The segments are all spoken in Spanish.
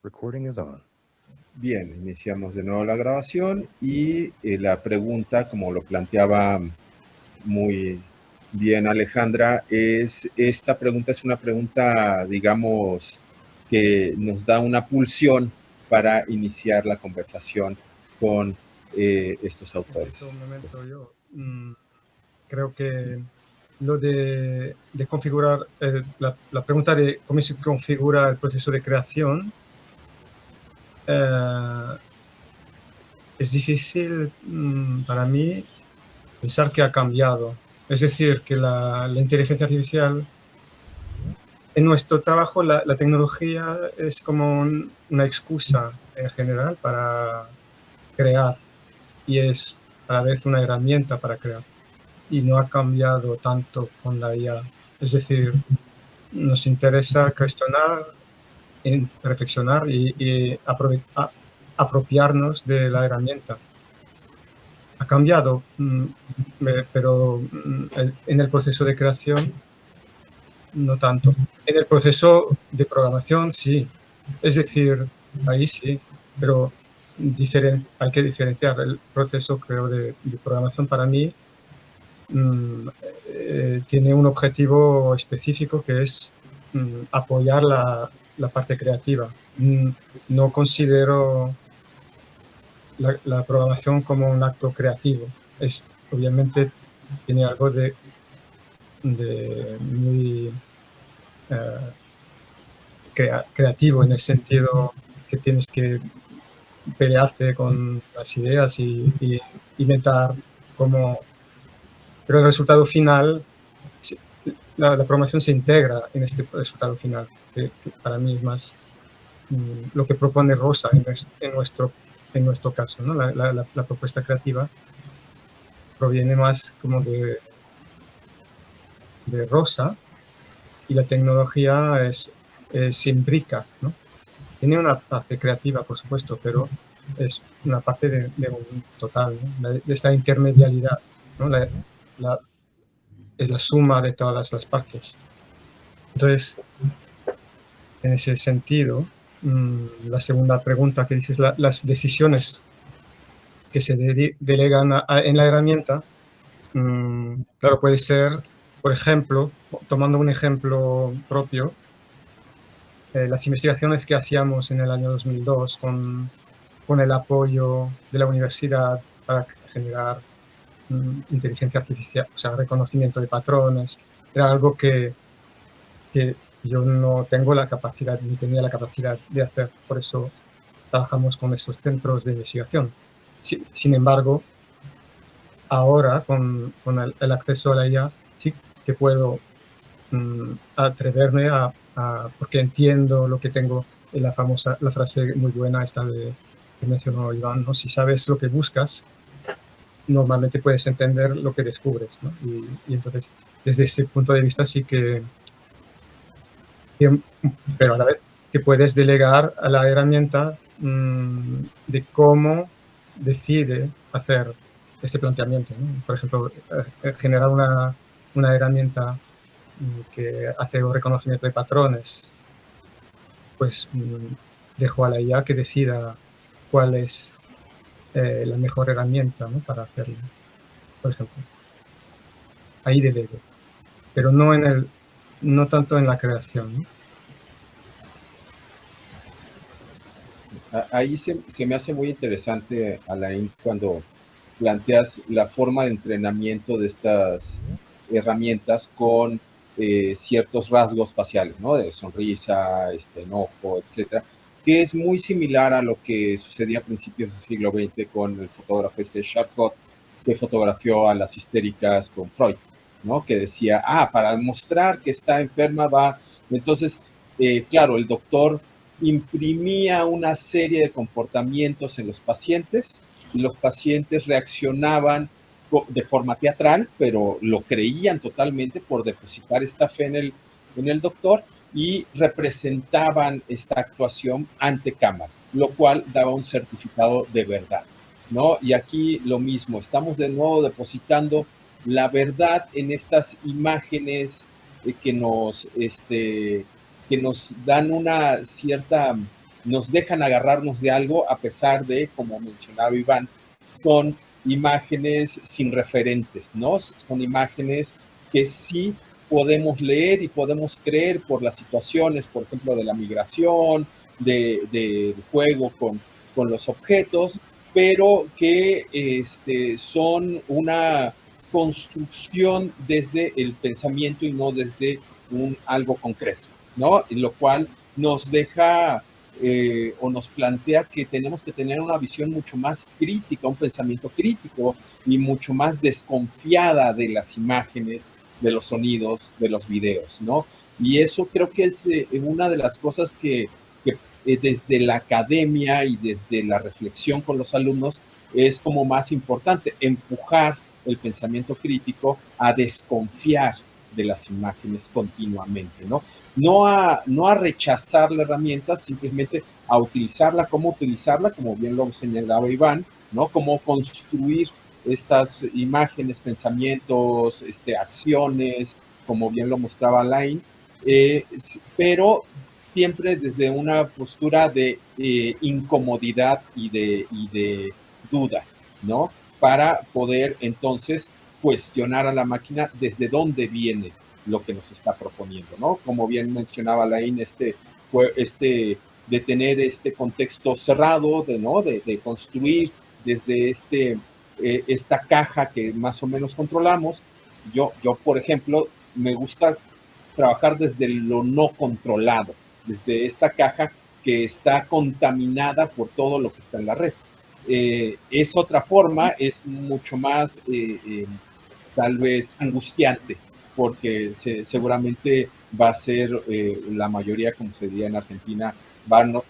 Recording is on. Bien, iniciamos de nuevo la grabación y la pregunta, como lo planteaba muy bien Alejandra, esta pregunta es una pregunta, digamos, que nos da una pulsión para iniciar la conversación con estos autores. En este momento yo creo que lo de configurar, la pregunta de cómo se configura el proceso de creación es difícil para mí pensar que ha cambiado. Es decir, que la inteligencia artificial, en nuestro trabajo, la tecnología es como una excusa en general para crear y es a la vez una herramienta para crear. Y no ha cambiado tanto con la IA. Es decir, nos interesa cuestionar, reflexionar y apropiarnos de la herramienta. Ha cambiado, pero en el proceso de creación no tanto. En el proceso de programación sí. Es decir, ahí sí, pero hay que diferenciar el proceso, creo, de programación para mí. Tiene un objetivo específico que es apoyar la parte creativa. No considero la programación como un acto creativo. Obviamente tiene algo de muy creativo en el sentido que tienes que pelearte con las ideas y inventar cómo. Pero el resultado final, la programación se integra en este resultado final, que para mí es más lo que propone Rosa en nuestro caso, ¿no? La propuesta creativa proviene más como de Rosa y la tecnología se imbrica, ¿no? Tiene una parte creativa, por supuesto, pero es una parte de un total, ¿no? De esta intermedialidad, ¿no? Es la suma de todas las partes. Entonces, en ese sentido, la segunda pregunta que dices, las decisiones que se delegan en la herramienta, claro, puede ser, por ejemplo, tomando un ejemplo propio, las investigaciones que hacíamos en el año 2002 con el apoyo de la universidad para generar inteligencia artificial, o sea, reconocimiento de patrones, era algo que yo no tengo la capacidad, ni tenía la capacidad de hacer. Por eso trabajamos con estos centros de investigación. Sin embargo, ahora con el acceso a la IA, sí que puedo atreverme porque entiendo lo que tengo en la frase muy buena esta que mencionó Iván, ¿no? Si sabes lo que buscas, normalmente puedes entender lo que descubres, ¿no? Y entonces, desde ese punto de vista sí que pero a la vez que puedes delegar a la herramienta de cómo decide hacer este planteamiento, ¿no? Por ejemplo, generar una herramienta que hace un reconocimiento de patrones, pues dejo a la IA que decida cuál es la mejor herramienta, ¿no? Para hacerlo, por ejemplo. Ahí delego, pero no tanto en la creación, ¿no? Ahí se me hace muy interesante, Alain, cuando planteas la forma de entrenamiento de estas herramientas con ciertos rasgos faciales, ¿no? De sonrisa, enojo, etcétera, que es muy similar a lo que sucedía a principios del siglo XX con el fotógrafo Charcot, que fotografió a las histéricas con Freud, ¿no? Que decía, para demostrar que está enferma va. Entonces, claro, el doctor imprimía una serie de comportamientos en los pacientes y los pacientes reaccionaban de forma teatral, pero lo creían totalmente por depositar esta fe en el doctor y representaban esta actuación ante cámara, lo cual daba un certificado de verdad, ¿no? Y aquí lo mismo, estamos de nuevo depositando la verdad en estas imágenes que nos dan una cierta nos dejan agarrarnos de algo a pesar de, como mencionaba Iván, son imágenes sin referentes, ¿no? Son imágenes que sí podemos leer y podemos creer por las situaciones, por ejemplo, de la migración, del juego con los objetos, pero que son una construcción desde el pensamiento y no desde algo concreto, ¿no? Lo cual nos deja o nos plantea que tenemos que tener una visión mucho más crítica, un pensamiento crítico y mucho más desconfiada de las imágenes, de los sonidos, de los videos, ¿no? Y eso creo que es una de las cosas que desde la academia y desde la reflexión con los alumnos es como más importante, empujar el pensamiento crítico a desconfiar de las imágenes continuamente, ¿no? No a rechazar la herramienta, simplemente a utilizarla, como bien lo señalaba Iván, ¿no? Cómo construir estas imágenes, pensamientos, acciones, como bien lo mostraba Alain, pero siempre desde una postura de incomodidad y de duda, ¿no? Para poder entonces cuestionar a la máquina desde dónde viene lo que nos está proponiendo, ¿no? Como bien mencionaba Lain, de tener este contexto cerrado, ¿no? de construir desde esta caja que más o menos controlamos. Yo, por ejemplo, me gusta trabajar desde lo no controlado, desde esta caja que está contaminada por todo lo que está en la red. Es otra forma, es mucho más tal vez angustiante, porque seguramente va a ser la mayoría, como se diría en Argentina,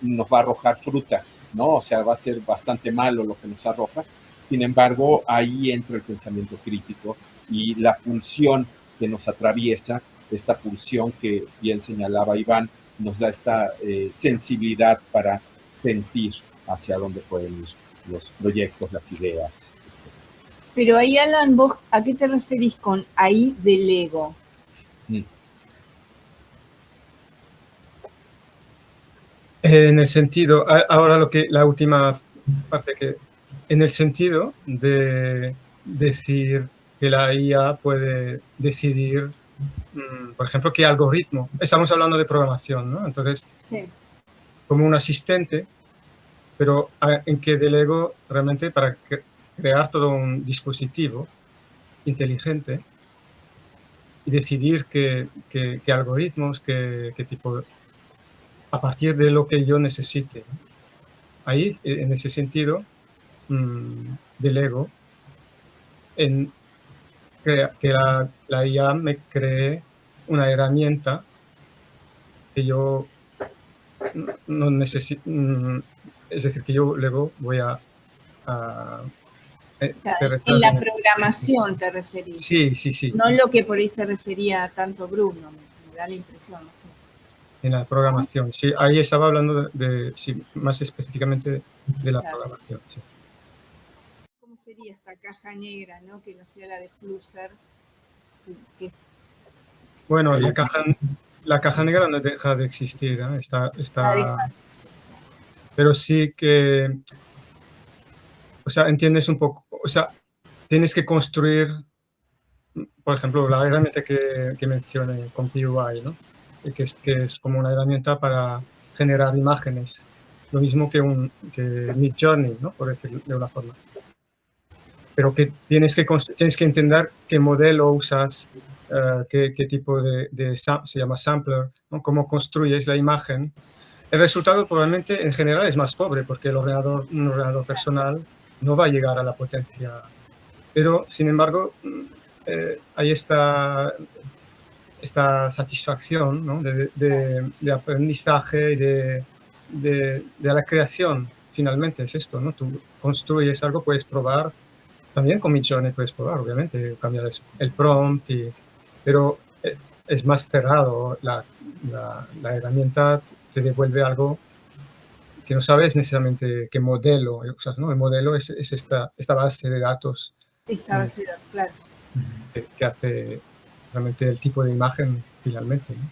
nos va a arrojar fruta, ¿no? O sea, va a ser bastante malo lo que nos arroja. Sin embargo, ahí entra el pensamiento crítico y la pulsión que nos atraviesa, esta pulsión que bien señalaba Iván, nos da esta sensibilidad para sentir hacia dónde pueden ir los proyectos, las ideas. Pero ahí, Alan, ¿vos a qué te referís con ahí del ego? En el sentido, ahora la última parte, que en el sentido de decir que la IA puede decidir, por ejemplo, qué algoritmo. Estamos hablando de programación, ¿no? Entonces, sí, como un asistente, pero en que delego realmente para crear todo un dispositivo inteligente y decidir qué algoritmos, qué tipo, a partir de lo que yo necesite, ¿no? Ahí, en ese sentido, delego en que la IA me cree una herramienta que yo no necesito, es decir, que yo luego voy a en la programación te referís. Sí. No lo que por ahí se refería tanto Bruno, me da la impresión. No sé. En la programación, sí. Ahí estaba hablando sí, más específicamente de la programación, sí. ¿Cómo sería esta caja negra, no? Que no sea la de Flusser. Bueno, la caja negra no deja de existir, ¿no? Pero sí que, o sea, entiendes un poco, o sea, tienes que construir, por ejemplo, la herramienta que mencioné con PUI, ¿no? Que es como una herramienta para generar imágenes, lo mismo que Midjourney, ¿no? Por decirlo de una forma. Pero que tienes que entender qué modelo usas, qué tipo se llama sampler, ¿no? Cómo construyes la imagen. El resultado probablemente en general es más pobre porque un ordenador personal no va a llegar a la potencia. Pero, sin embargo, hay esta satisfacción, ¿no? de aprendizaje y de la creación. Finalmente es esto, ¿no? Tú construyes algo, puedes probar. También con Midjourney puedes probar, obviamente, cambiar el prompt, pero es más cerrado. La herramienta te devuelve algo que no sabes necesariamente qué modelo usas, ¿no? El modelo es esta base de datos. Esta base de datos, claro. Que hace realmente el tipo de imagen finalmente, ¿no?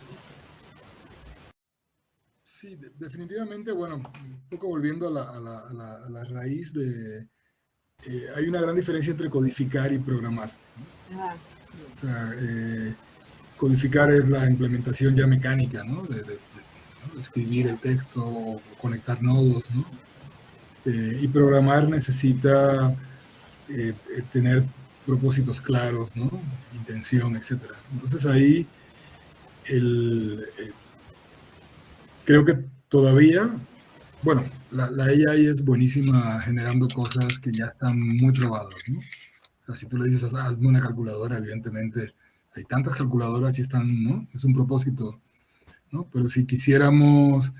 Sí, definitivamente, bueno, un poco volviendo a la raíz de... hay una gran diferencia entre codificar y programar. Ah, O sea, codificar es la implementación ya mecánica, ¿no? ¿no? De escribir el texto o conectar nodos, ¿no? Y programar necesita tener propósitos claros, ¿no? Intención, etcétera. Entonces ahí creo que todavía, bueno, la AI es buenísima generando cosas que ya están muy probadas, ¿no? O sea, si tú le dices, hazme una calculadora, evidentemente hay tantas calculadoras y están, ¿no? Es un propósito, ¿no? Pero si quisiéramos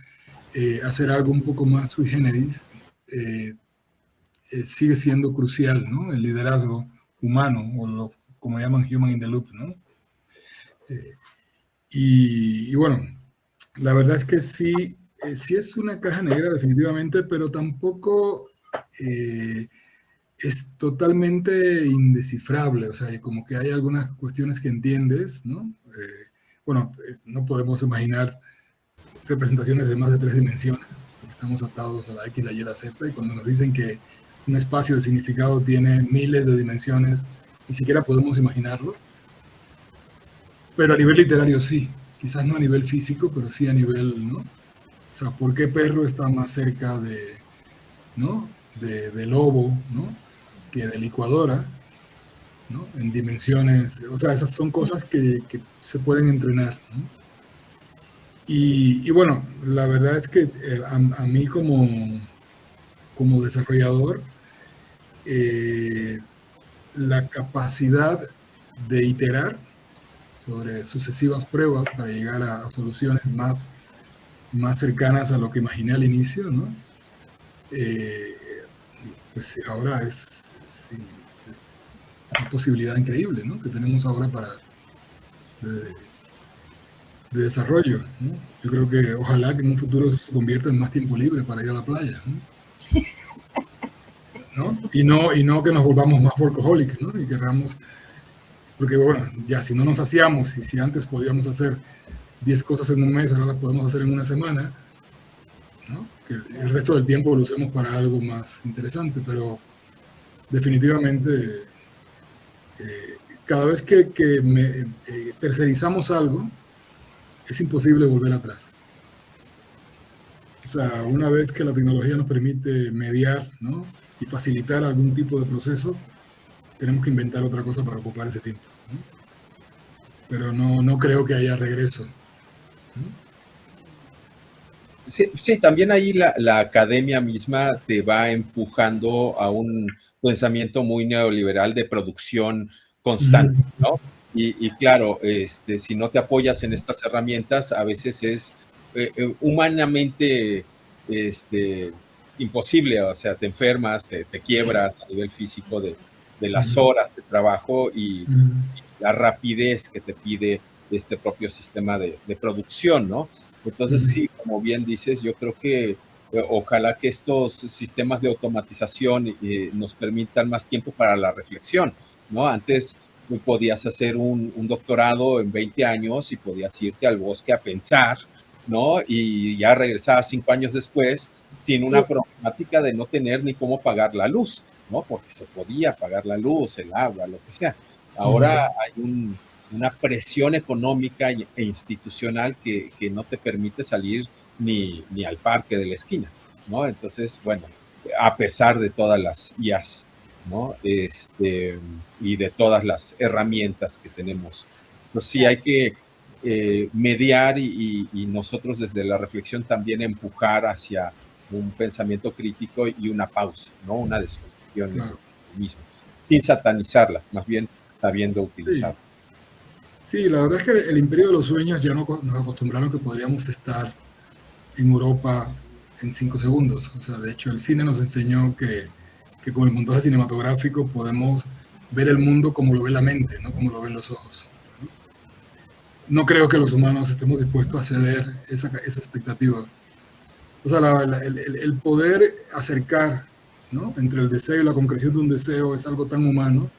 hacer algo un poco más sui generis, sigue siendo crucial, ¿no? El liderazgo humano, o como llaman human in the loop, ¿no? Eh, y bueno, la verdad es que sí, sí es una caja negra definitivamente, pero tampoco es totalmente indescifrable, o sea, como que hay algunas cuestiones que entiendes, ¿no? Bueno, no podemos imaginar representaciones de más de 3 dimensiones, porque estamos atados a la X, la Y, la Z, y cuando nos dicen que un espacio de significado tiene miles de dimensiones, ni siquiera podemos imaginarlo, pero a nivel literario sí, quizás no a nivel físico, pero sí a nivel, ¿no? O sea, ¿por qué perro está más cerca de, ¿no? de lobo, ¿no? Que de licuadora, ¿no? En dimensiones, o sea, esas son cosas que se pueden entrenar, ¿no? Y bueno, la verdad es que a mí como desarrollador, eh, la capacidad de iterar sobre sucesivas pruebas para llegar a soluciones más cercanas a lo que imaginé al inicio, ¿no? Eh, pues ahora sí, es una posibilidad increíble, ¿no? Que tenemos ahora de, de desarrollo, ¿no? Yo creo que ojalá que en un futuro se convierta en más tiempo libre para ir a la playa, ¿no? ¿No? Y no que nos volvamos más workaholics, ¿no? Y querramos, porque bueno, ya si no nos hacíamos y si antes podíamos hacer 10 cosas en un mes, ahora las podemos hacer en una semana, ¿no? Que el resto del tiempo lo usemos para algo más interesante, pero definitivamente cada vez que tercerizamos algo, es imposible volver atrás. O sea, una vez que la tecnología nos permite mediar, ¿no? Y facilitar algún tipo de proceso, tenemos que inventar otra cosa para ocupar ese tiempo, ¿no? Pero no creo que haya regreso, ¿no? Sí, sí, también ahí la academia misma te va empujando a un pensamiento muy neoliberal de producción constante, ¿no? Y claro, si no te apoyas en estas herramientas, a veces es humanamente imposible, o sea, te enfermas, te quiebras a nivel físico de las horas de trabajo y la rapidez que te pide este propio sistema de producción, ¿no? Entonces, sí, como bien dices, yo creo que ojalá que estos sistemas de automatización nos permitan más tiempo para la reflexión, ¿no? Antes podías hacer un doctorado en 20 años y podías irte al bosque a pensar, ¿no? Y ya regresabas 5 años después sin una problemática de no tener ni cómo pagar la luz, ¿no? Porque se podía pagar la luz, el agua, lo que sea. Ahora hay una presión económica e institucional que no te permite salir ni al parque de la esquina, ¿no? Entonces, bueno, a pesar de todas las IAs, ¿no? Y de todas las herramientas que tenemos, pues sí hay que mediar y nosotros desde la reflexión también empujar hacia un pensamiento crítico y una pausa, ¿no? Una desconexión Claro. mismo, sin satanizarla, más bien sabiendo utilizarla. Sí, la verdad es que el imperio de los sueños ya nos acostumbraron que podríamos estar en Europa en 5 segundos. O sea, de hecho, el cine nos enseñó que con el montaje cinematográfico podemos ver el mundo como lo ve la mente, no como lo ven los ojos. No creo que los humanos estemos dispuestos a ceder esa expectativa. O sea, el poder acercar, ¿no? Entre el deseo y la concreción de un deseo es algo tan humano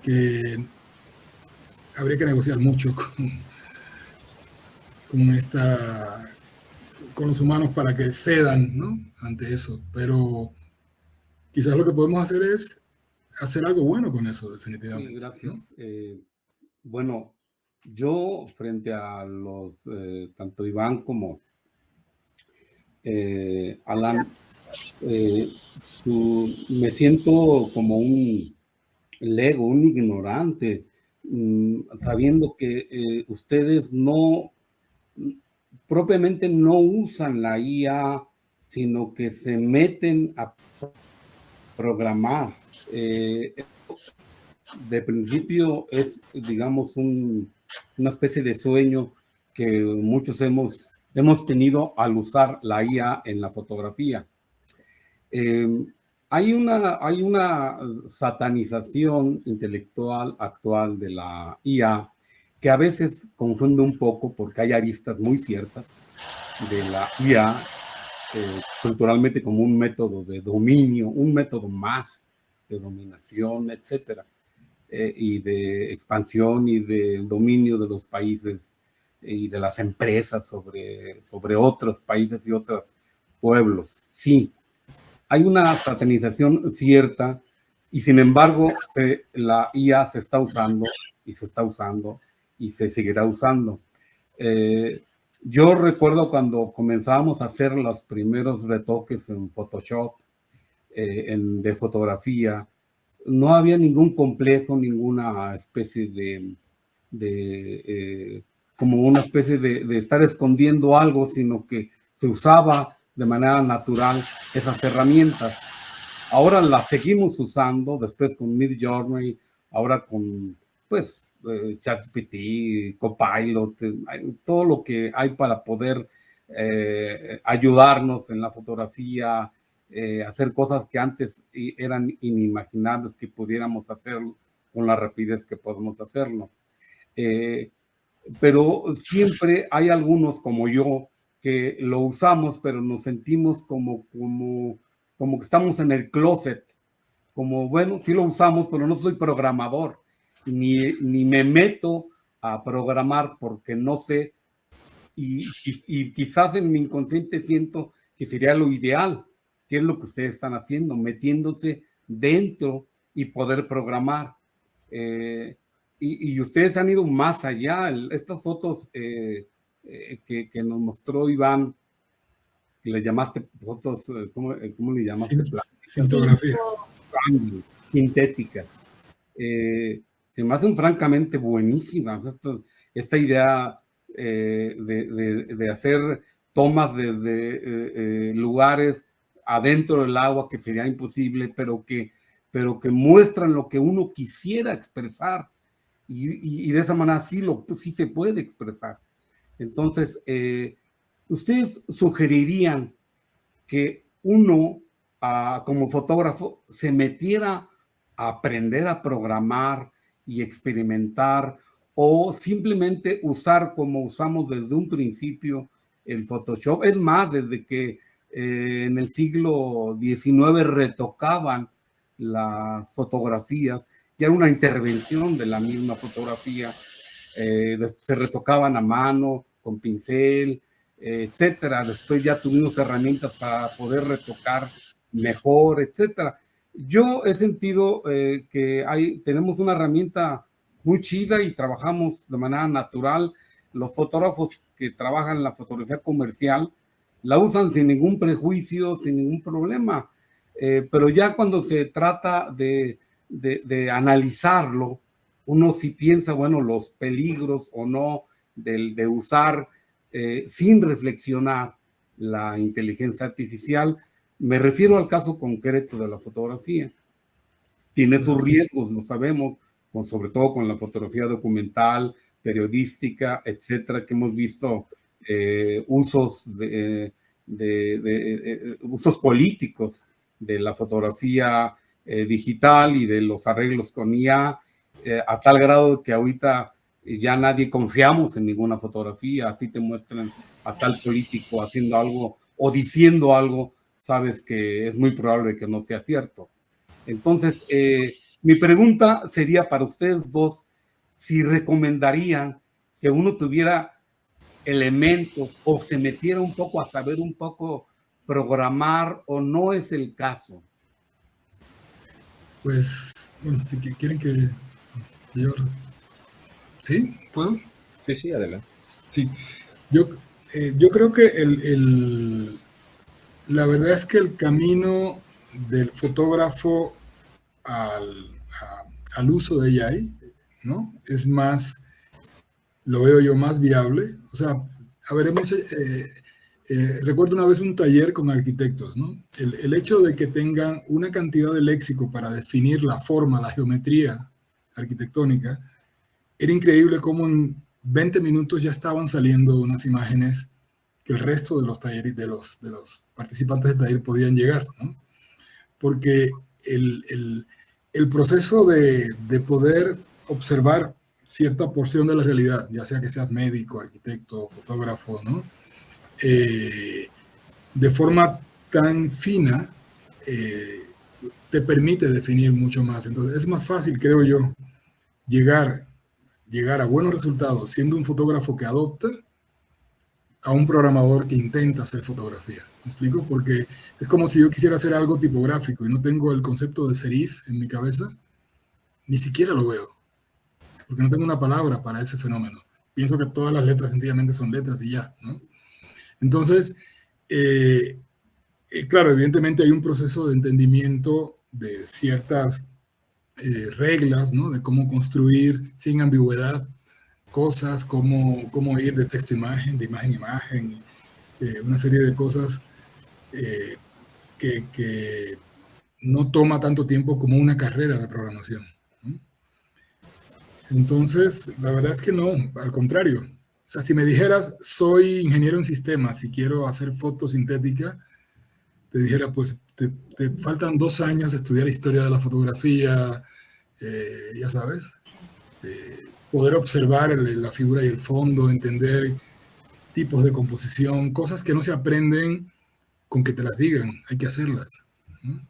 que habría que negociar mucho con con los humanos para que cedan, ¿no?, ante eso. Pero quizás lo que podemos hacer es hacer algo bueno con eso, definitivamente. Sí, gracias. ¿No? Bueno, yo frente a los, tanto Iván como Alan, me siento como un lego, un ignorante, sabiendo que ustedes propiamente no usan la IA, sino que se meten a programar. De principio es, digamos, una especie de sueño que muchos hemos tenido al usar la IA en la fotografía. Hay una satanización intelectual actual de la IA que a veces confunde un poco porque hay aristas muy ciertas de la IA culturalmente como un método de dominio, un método más de dominación, etcétera, y de expansión y de dominio de los países y de las empresas sobre otros países y otros pueblos. Sí, hay una satanización cierta y sin embargo la IA se está usando y se está usando y se seguirá usando. Yo recuerdo cuando comenzábamos a hacer los primeros retoques en Photoshop, de fotografía, no había ningún complejo, ninguna especie como una especie de estar escondiendo algo, sino que se usaba de manera natural esas herramientas. Ahora las seguimos usando, después con Midjourney, ahora con, pues, ChatGPT, Copilot, todo lo que hay para poder ayudarnos en la fotografía, hacer cosas que antes eran inimaginables que pudiéramos hacerlo con la rapidez que podemos hacerlo. Pero siempre hay algunos como yo que lo usamos, pero nos sentimos como que estamos en el closet, como, bueno, sí lo usamos, pero no soy programador, ni me meto a programar porque no sé, y quizás en mi inconsciente siento que sería lo ideal, que es lo que ustedes están haciendo, metiéndose dentro y poder programar. Y ustedes han ido más allá. Estas fotos que nos mostró Iván, que le llamaste fotos, ¿cómo le llamaste? Cintografía. Sintéticas. Se me hacen francamente buenísimas. Esta idea de hacer tomas desde lugares adentro del agua que sería imposible, pero que muestran lo que uno quisiera expresar. Y de esa manera sí se puede expresar. Entonces, ustedes sugerirían que uno, como fotógrafo, se metiera a aprender a programar y experimentar, o simplemente usar como usamos desde un principio el Photoshop. Es más, desde que en el siglo XIX retocaban las fotografías, ya era una intervención de la misma fotografía, se retocaban a mano, con pincel, etcétera. Después ya tuvimos herramientas para poder retocar mejor, etcétera. Yo he sentido que tenemos una herramienta muy chida y trabajamos de manera natural. Los fotógrafos que trabajan la fotografía comercial la usan sin ningún prejuicio, sin ningún problema. Pero ya cuando se trata de analizarlo, uno sí piensa, bueno, los peligros o no de usar sin reflexionar la inteligencia artificial. Me refiero al caso concreto de la fotografía. Tiene sus riesgos, lo sabemos, sobre todo con la fotografía documental, periodística, etcétera, que hemos visto usos usos políticos de la fotografía digital y de los arreglos con IA, a tal grado que ahorita ya nadie confiamos en ninguna fotografía. Así te muestran a tal político haciendo algo o diciendo algo, sabes que es muy probable que no sea cierto. Entonces, mi pregunta sería para ustedes dos, si recomendarían que uno tuviera elementos o se metiera un poco a saber un poco programar, o no es el caso? Pues, bueno, si quieren que yo... ¿Sí? ¿Puedo? Sí, sí, adelante. Sí. Yo creo que la verdad es que el camino del fotógrafo al uso de AI, ¿no? Es más, lo veo yo más viable. O sea, a ver, recuerdo una vez un taller con arquitectos, ¿no? El hecho de que tengan una cantidad de léxico para definir la forma, la geometría arquitectónica, era increíble cómo en 20 minutos ya estaban saliendo unas imágenes que el resto de los talleres, de los participantes del taller podían llegar, ¿no? Porque el proceso de poder observar cierta porción de la realidad, ya sea que seas médico, arquitecto, fotógrafo, ¿no? De forma tan fina, te permite definir mucho más. Entonces, es más fácil, creo yo, llegar a buenos resultados siendo un fotógrafo que adopta a un programador que intenta hacer fotografía. ¿Me explico? Porque es como si yo quisiera hacer algo tipográfico y no tengo el concepto de serif en mi cabeza, ni siquiera lo veo, porque no tengo una palabra para ese fenómeno. Pienso que todas las letras sencillamente son letras y ya, ¿no? Entonces, claro, evidentemente hay un proceso de entendimiento de ciertas reglas, ¿no? De cómo construir sin ambigüedad cosas, cómo ir de texto a imagen, de imagen a imagen, una serie de cosas que no toma tanto tiempo como una carrera de programación, ¿no? Entonces, la verdad es que no, al contrario. O sea, si me dijeras, soy ingeniero en sistemas y quiero hacer fotosintética, te dijera, pues te faltan 2 años de estudiar historia de la fotografía, ya sabes, poder observar la figura y el fondo, entender tipos de composición, cosas que no se aprenden con que te las digan, hay que hacerlas, ¿no?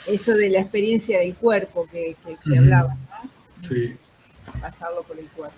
Eso de la experiencia del cuerpo que hablaba, ¿no? Sí. Pasarlo por el cuerpo.